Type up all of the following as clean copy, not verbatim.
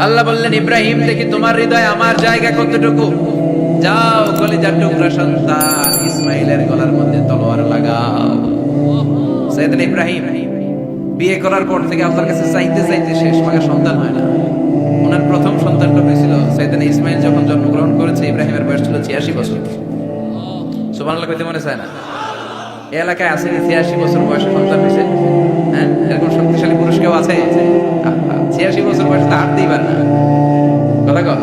আল্লাহ বললেন, ইব্রাহিম দেখি তোমার হৃদয়ে আমার জায়গা কতটুকু, যাও কলিজার টুকরা সন্তান ইসমাইলের গলার মধ্যে তলোয়ার লাগাও। সাইয়েদনা ইব্রাহিম বিয়ে করার পর থেকে আল্লাহর কাছে চাইতে চাইতে শেষ, মাকে সন্তান হয় না। ওনার প্রথম সন্তানটা হয়েছিল সাইয়েদনা ইসমাইল যখন জন্মগ্রহণ করেছে, ইব্রাহিমের বয়স ছিল 86 বছর। সুবহানাল্লাহ কইতে মনে চায় না? এই এলাকায় আছে 86 বছর বয়সে সন্তান হয়েছে? হ্যাঁ, এরকম শক্তিশালী পুরুষ কেউ আছে? 86 বছর বয়সে হাঁটতেই পারে না। কথা কও।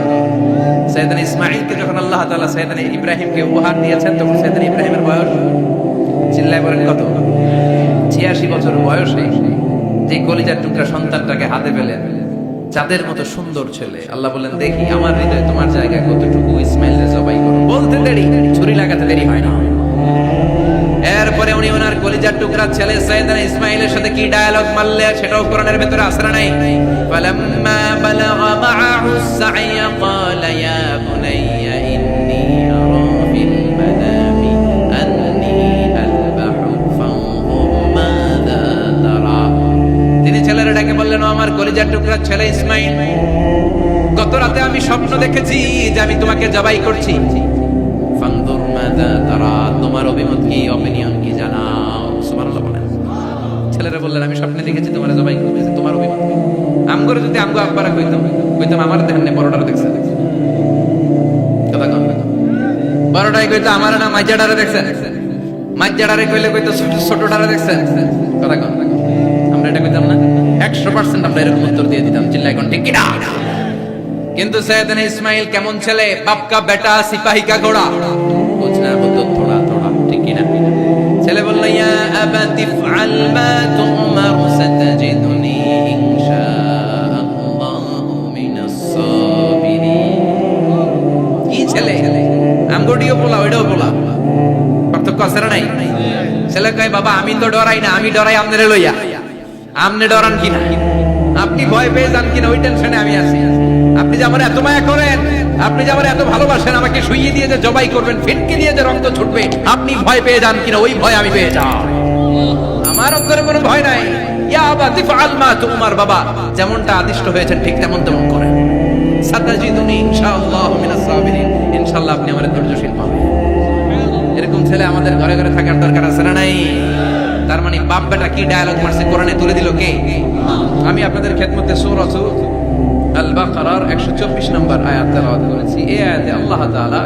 সাইয়েদনা ইসমাঈলকে যখন আল্লাহ তাআলা সাইয়েদনা ইব্রাহিমকে উপহার দিয়েছেন, তখন সাইয়েদনা ইব্রাহিমের বয়স, চিল্লায় বলেন কত? 86 বছর বয়সে যে কলিজার টুকরা সন্তানটাকে হাতে পেলেন, চাঁদের মতো সুন্দর ছেলে। আল্লাহ বলেন, দেখি আমার হৃদয়ে তোমার জায়গা কতটুকু, ইসমাইলকে জবাই করো। বলতে দেরি, ছুরি লাগাতে দেরি হয় না। এরপরে উনি ওনার কলিজার টুকরা ছেলে সাইয়েদনা ইসমাঈলের সাথে কি ডায়ালগ মারলে, সেটাও কোরআনের ভেতরে আছে না নাই? ফালাম্মা বালাগা মাআহু সা'য়া ক্বালা ইয়া বুনাইয়া ইন্নী আরা ফিল মানামি আন্নী আযবাহু ফানজুর মাযা তারা। তিনি ছেলের ডাকে বললেন, ও আমার কলিজার টুকরা ছেলে ইসমাঈল, গত রাতে আমি স্বপ্ন দেখেছি যে আমি তোমাকে জবাই করছি। ফানজুর মাযা তারা, তোমার অভিমত কি, অপিনিয়ন কি জানাও। সুবহানাল্লাহ বলেন। ছেলেরা বললেন, আমি স্বপ্নে দেখেছি তোমার জবাই করতেছি, তোমার অভিমত কি? আমগরে যদি আমগো আব্বারা কইতাম আমার দেখেন বড়টারে দেখছেন, কথা কম বড়টাই কইতো আমার না মাইজাডারে দেখছেন, মাইজাডারে কইলে কইতো ছোটটারে দেখছেন, কথা কম। আমরা এটা কইতাম না? 100% আমরা এরকম উত্তর দিয়ে দিতাম, চিল্লাই কোন ঠিক কিনা। কিন্তু সাইয়েদনা ইসমাঈল কেমন ছেলে, বাপ কা বেটা সিপাহী কা ঘোড়া, বুঝনা বুঝতো থোড়া থোড়া, ঠিক কিনা? ছেলে বলল, ইয়া আবাতি ফাআল মা তুমার সাতাজিদুনি ইনশাআল্লাহু মিনাস সাবিরিন। কি ছেলে, আমগোডিও বলা ওইটাও বলা, পার্থক্য আছে না নাই? ছেলে কয়, বাবা আমি তো ডরাই না, আমি ডরাই আপনারে লইয়া। আপনি ডরান কিনা, আপনি ভয় পেয়ে যান কিনা, ওই টেনশনে আমি আছি। আপনি যে আমার এত মায়া করেন, আপনি যে আমার এত ভালোবাসেন, আমাকে শুইয়ে দিয়ে যে জবাই করবেন, ফিটকে দিয়ে যে রক্ত ছুটবে, আপনি ভয় পেয়ে যান কিনা, ওই ভয় আমি পেয়ে যাই। আমার অন্তরে কোনো ভয় নাই। ইয়া আবাতি ফাআল মা তুমার, বাবা যেমনটা আদিষ্ট হয়েছেন ঠিক তেমন তেমন করেন। সাতাজিদুনি ইনশাআল্লাহু মিনাস সাবিরিন, ইনশাআল্লাহ আপনি আমারে ধৈর্যশীল পাবেন। এরকম ছেলে আমাদের ঘরে ঘরে থাকার দরকার আছে না নাই? তার মানে বাপ বেটা কি ডায়ালগ মারছে, কোরআনে তুলে দিল কে? আমি আপনাদের খেদমতে সূরা আল বাকারার 124 নম্বর আয়াত তেলাওয়াত করেছি। এই আয়াতে আল্লাহ তাআলা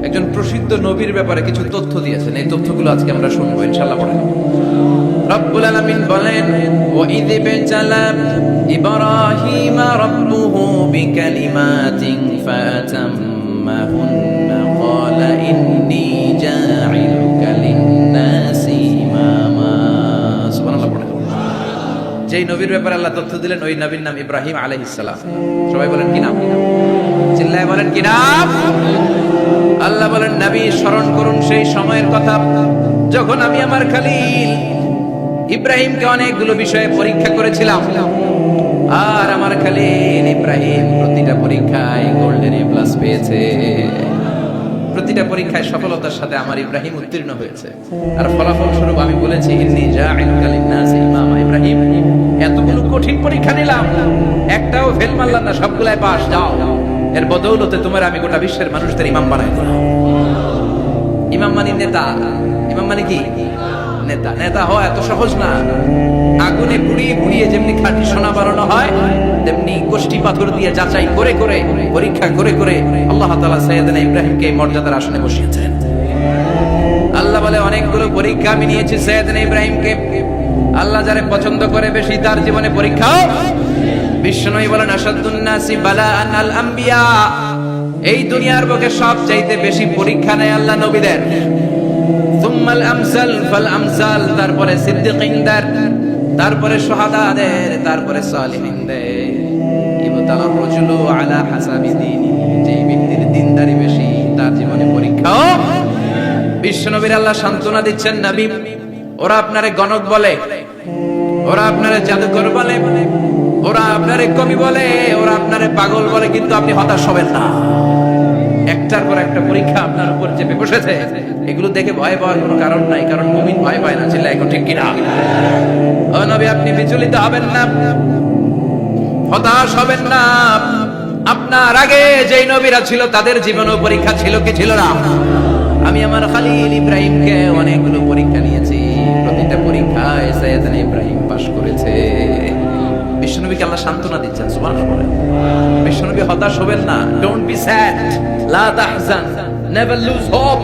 একজন প্রসিদ্ধ নবীর ব্যাপারে কিছু তথ্য দিয়েছেন। এই তথ্যগুলো আজকে আমরা শুনবো ইনশাআল্লাহ। পড়েন। রব্বুল আলামিন বলেন, ওয়া ইয বিতালা ইব্রাহিম রাব্বুহু বিকালিমাতিন ফাতাম্মাহুন্না ক্বালা ইন্নী জাঈলুকা লিন-নাসি ইমামা। সুবহানাল্লাহ। পড়েন। যেই নবীর ব্যাপারে আল্লাহ তথ্য দিলেন, ওই নবীর নাম ইব্রাহিম আলাইহিস সালাম। সবাই বলেন কি নাম? চিল্লায় বলেন কি নাম? আল্লাহ বলেন, নবী স্মরণ করুন সেই সময়ের কথা যখন আমি আমার খলিল ইব্রাহিমকে অনেকগুলো বিষয়ে পরীক্ষা করেছিলাম, আর আমার খলিল ইব্রাহিম প্রতিটা পরীক্ষায় গোল্ডেন এ প্লাস পেয়েছে। প্রতিটা পরীক্ষায় সফলতার সাথে আমার ইব্রাহিম উত্তীর্ণ হয়েছে। আর ফলাফল স্বরূপ আমি বলেছি, ইন্নী জাঈলুকা লিন-নাসি ইমামা। ইব্রাহিম, এতগুলো কঠিন পরীক্ষা নিলাম, একটাও ফেল মারলাম না, সবগুলাই পাস। যাও, এর বদৌলতে তোমার আমি গোটা বিশ্বের মানুষদের ইমাম বানাই দিলাম। ইমাম মানে নেতা। ইমাম মানে কি? নেতা। নেতা হওয়া এত সহজ না। আগুনে পুড়িয়ে পুড়িয়ে যেমনি খাঁটি সোনা বানানো হয়, তেমনি কোষ্টি পাথর দিয়ে যাচাই করে করে, পরীক্ষা করে করে আল্লাহ তাআলা সাইয়েদনা ইব্রাহিমকে এই মর্যাদার আসনে বসিয়েছেন। আল্লাহ বলে, অনেকগুলো পরীক্ষা আমি নিয়েছি সাইয়েদনা ইব্রাহিমকে। আল্লাহ যারে পছন্দ করে বেশি, তার জীবনে পরীক্ষাও। বিশ্বনবী বলেন, আশাদ্দুন নাসি বালাআন আল আম্বিয়া। এই দুনিয়ার বুকে সবচাইতে বেশি পরীক্ষা নেয় আল্লাহ নবীদের। সুম্মাল আমসাল ফাল আমসাল, তারপরে সিদ্দিকিনদের, তারপরে শুহাদাদের, তারপরে সালিহিনদের। ইবতালার রাজুলু আলা হাসাবি দীনি, যেই ব্যক্তির দ্বীনদারি বেশি, তার জীবনে পরীক্ষাও। বিশ্বনবীর আল্লাহ সান্ত্বনা দিচ্ছেন, নবী ওরা আপনারে গণক বলে, ওরা আপনারে জাদুকর বলে, ওরা আপনারে কবি বলে, ওরা আপনারে পাগল বলে, কিন্তু আপনি হতাশ হবেন না। একটার পর একটা পরীক্ষা আপনার উপর চেপে বসেছে, এগুলো দেখে ভয় পাওয়ার কোনো কারণ নাই, কারণ মুমিন ভয় পায় না। চিল্লায় এখন ঠিক কিনা? ও নবী, আপনি বিচলিত হবেন না। হতাশ হবেন না। আপনার আগে যেই নবীরা ছিল তাদের জীবনেও পরীক্ষা ছিল কি ছিল না? আমি আমার খালিল ইব্রাহিমকে অনেকগুলো পরীক্ষা নিয়েছি, প্রতিটা পরীক্ষায় সাইয়েদনা ইব্রাহিম পাশ করেছে। বিশ্বনবীকে আল্লাহ সান্ত্বনা দিচ্ছেন, সুবহানাল্লাহ বলেন। বিশ্বনবী হতাশ হবেন না, ডোন্ট বি স্যাড, লা তাহজান, নেভার লুজ হোপ।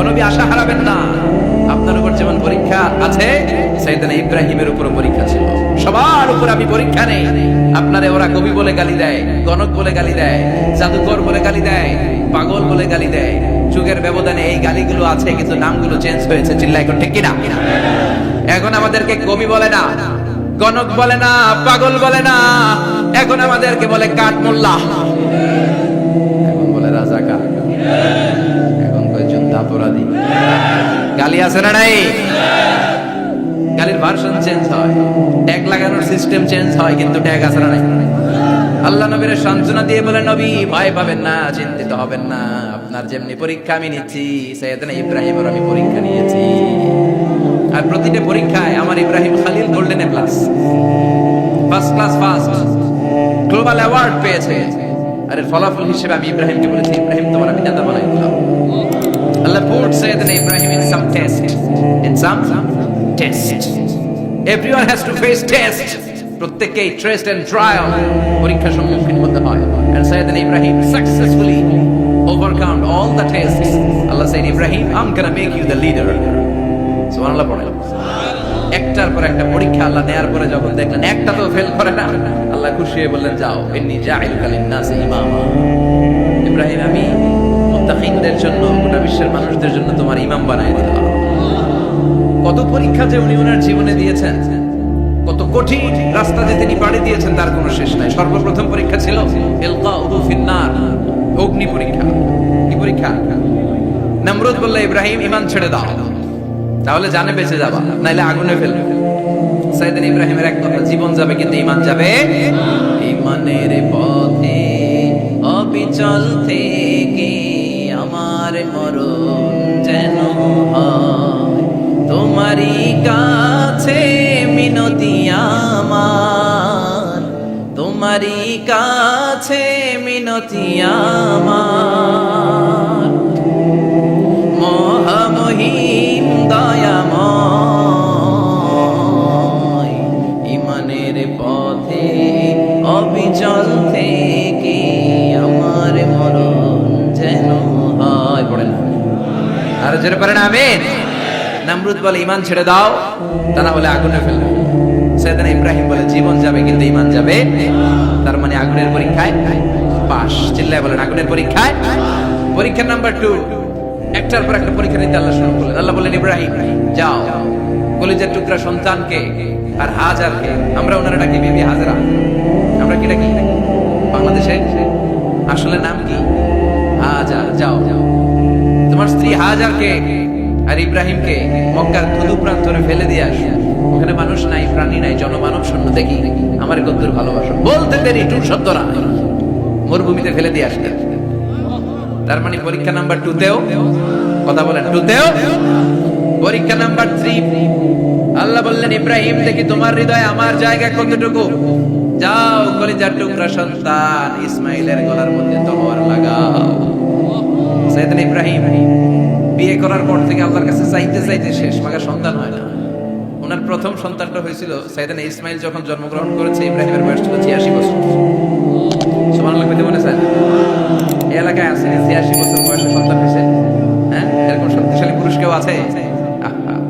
নবী আশা হারাবেন না। আপনার উপর যেমন পরীক্ষা আছে, সাইয়েদনা ইব্রাহিমের উপর পরীক্ষা ছিল। সবার উপর আমি পরীক্ষা নেই। আপনারে ওরা কবি বলে গালি দেয়, গণক বলে গালি দেয়, জাদুকর বলে গালি দেয়, পাগল বলে গালি দেয়। যুগের ব্যবধানে এই গালিগুলো আছে, কিন্তু নামগুলো চেঞ্জ হয়েছে। চিল্লায় এখন ঠিক কিনা? এখন আমাদেরকে কবি বলে না, গণক বলে না, পাগল বলে না, এখন আমাদেরকে বলে কাঠমোল্লা, এখন বলে রাজাকার, এখন কয়েকজন দাপরাধী। গালি আছে না নাই? গালির ভার্সন চেঞ্জ হয়, ট্যাগ লাগানোর সিস্টেম চেঞ্জ হয়, কিন্তু ট্যাগ আছে না নাই? আল্লাহ নবীর সান্ত্বনা দিয়ে বলে, নবী ভয় পাবেন না, চিন্তিত হবেন না। আপনার যেমনি পরীক্ষা আমি নিচ্ছি, সাইয়েদনা ইব্রাহিমের আমি পরীক্ষা নিয়েছি। আর প্রতিটা পরীক্ষায় আমার Ibrahim Khalil golden plus, first class first, global award পেয়েছে। আর এর ফলাফল হিসেবে আমি ইব্রাহিমকে বলেছি, ইব্রাহিম তোমার আমি নেতা বানাই দিলাম। Allah put Sayyidina Ibrahim in some test. In some test. Everyone has to face test. প্রত্যেককেই টেস্ট এন্ড ট্রায়াল, পরীক্ষার সম্মুখীন হতে হয়। And Sayyidina Ibrahim successfully overcome all the tests. Allah said, Ibrahim, I'm gonna make you the leader. সুবহানাল্লাহ পড়েন। একটার পর একটা পরীক্ষা আল্লাহ নেয়ার পরে যখন দেখলেন একটা তো ফেল করে না, আল্লাহ খুশি হয়ে বললেন, যাও, ইন্নী জাইলুকা লিন-নাসি ইমামা। ইব্রাহিম, আমি মুত্তাকিনদের জন্য, গোটা বিশ্বের মানুষদের জন্য তোমার ইমাম বানাই দিলাম। কত পরীক্ষা যে উনি ওনার জীবনে দিয়েছেন, কত কঠিন রাস্তা যে তিনি পাড়ি দিয়েছেন, তার কোনো শেষ নাই। সর্বপ্রথম পরীক্ষা ছিল ইলকাউহু ফিন-নার, অগ্নি পরীক্ষা। কি পরীক্ষা? নমরুদ বলল, ইব্রাহিম ঈমান ছেড়ে দাও, তাহলে জানে বেঁচে যাবা, নাইলে আগুনে ফেলবে। সাইয়েদনা ইব্রাহিমের এক কথা, জীবন যাবে কিন্তু ঈমান যাবে। ঈমানের পথে অবিচল থেকে আমার মরণ যেন হয়, তোমারই কাছে মিনতি আমার, তোমারই কাছে মিনতি আমার। মহামহিম দয়াময়, ঈমানের পথে অবিচল থেকে আমার মরণ যেন হয়। পড়েন আর জোরে পড়েন আমিন। নমরুদ বলে, ঈমান ছেড়ে দাও, তা না হলে আগুনে ফেলবে। সাইয়েদনা ইব্রাহিম বলে, জীবন যাবে কিন্তু ঈমান যাবে। তার মানে আগুনের পরীক্ষায় পাস। চিল্লায় বলেন, আগুনের পরীক্ষায়। পরীক্ষা নাম্বার 2, একটার পর একটা পরীক্ষা নিতে আল্লাহ শুরু করলেন। আল্লাহ বললেন, ইব্রাহিম যাও, কলিজার টুকরা সন্তানকে আর হাজারকে, আমরা ওনারা ডাকি বিবি হাজরা, আমরা কি ডাকি বাংলাদেশে, আসলে নাম কি হাজার, যাও তোমার স্ত্রী হাজারকে আর ইব্রাহিমকে মক্কার ধুধু প্রান্তরে ফেলে দিয়ে আস। ওখানে মানুষ নাই, প্রাণী নাই, জনমানব শূন্য। দেখি আমার কদ্দুর ভালোবাসো। বলতে দেরি টুর শব্দ না, মরুভূমিতে ফেলে দিয়ে আসতেন। তার মানে পরীক্ষা নাম্বার 2তেও, কথা বলেন, 2তেও। পরীক্ষা নাম্বার 3, আল্লাহ বললেন, ইব্রাহিম দেখি তোমার হৃদয়ে আমার জায়গা কতটুকু। যাও, কলিজার টুকরা সন্তান ইসমাইলের গলার মধ্যে তলোয়ার লাগাও। সাইয়েদনা ইব্রাহিম বিয়ে করার পর থেকে আল্লাহর কাছে চাইতে চাইতে শেষ, মাগা সন্তান হয় না। ওনার প্রথম সন্তানটা হয়েছিল সাইয়েদনা ইসমাইল যখন জন্মগ্রহণ করেছে, ইব্রাহিমের বয়স ছিল 86 বছর। সুবহানাল্লাহ কইতে মনে চায়? এই এলাকায় আছে 86 বছর বয়সে সন্তান হয়েছে? হ্যাঁ, এরকম শক্তিশালী পুরুষ কেউ আছে?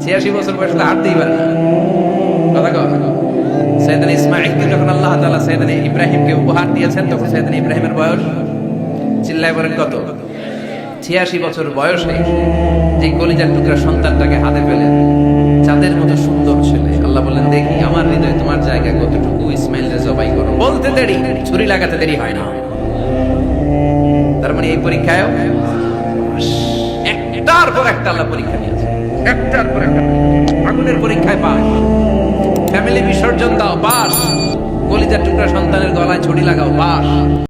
86 বছর বয়সে হাঁটতেই পারে না। কথা কও। সাইয়েদনা ইসমাইলকে যখন আল্লাহ তাআলা সাইয়েদনা ইব্রাহিমকে উপহার দিয়েছেন, তখন সাইয়েদনা ইব্রাহিমের বয়স, চিল্লায় বলেন কত? 86 বছর বয়সে যে কলিজার টুকরা সন্তানটাকে হাতে পেলেন, চাঁদের মতো সুন্দর ছেলে। আল্লাহ বললেন, দেখি আমার হৃদয়ে তোমার জায়গা কতটুকু, ইসমাইলকে জবাই করো। বলতে দেরি, ছুরি লাগাতে দেরি হয় না। তার মানে এই পরীক্ষায় একটার পর একটা আল্লাহ পরীক্ষা নিয়েছে, একটার পর একটা। আগুনের পরীক্ষায় পাস, ফ্যামিলি বিসর্জন দাও পাস, কলিজার টুকরা সন্তানের গলায় ছুরি লাগাও পাস।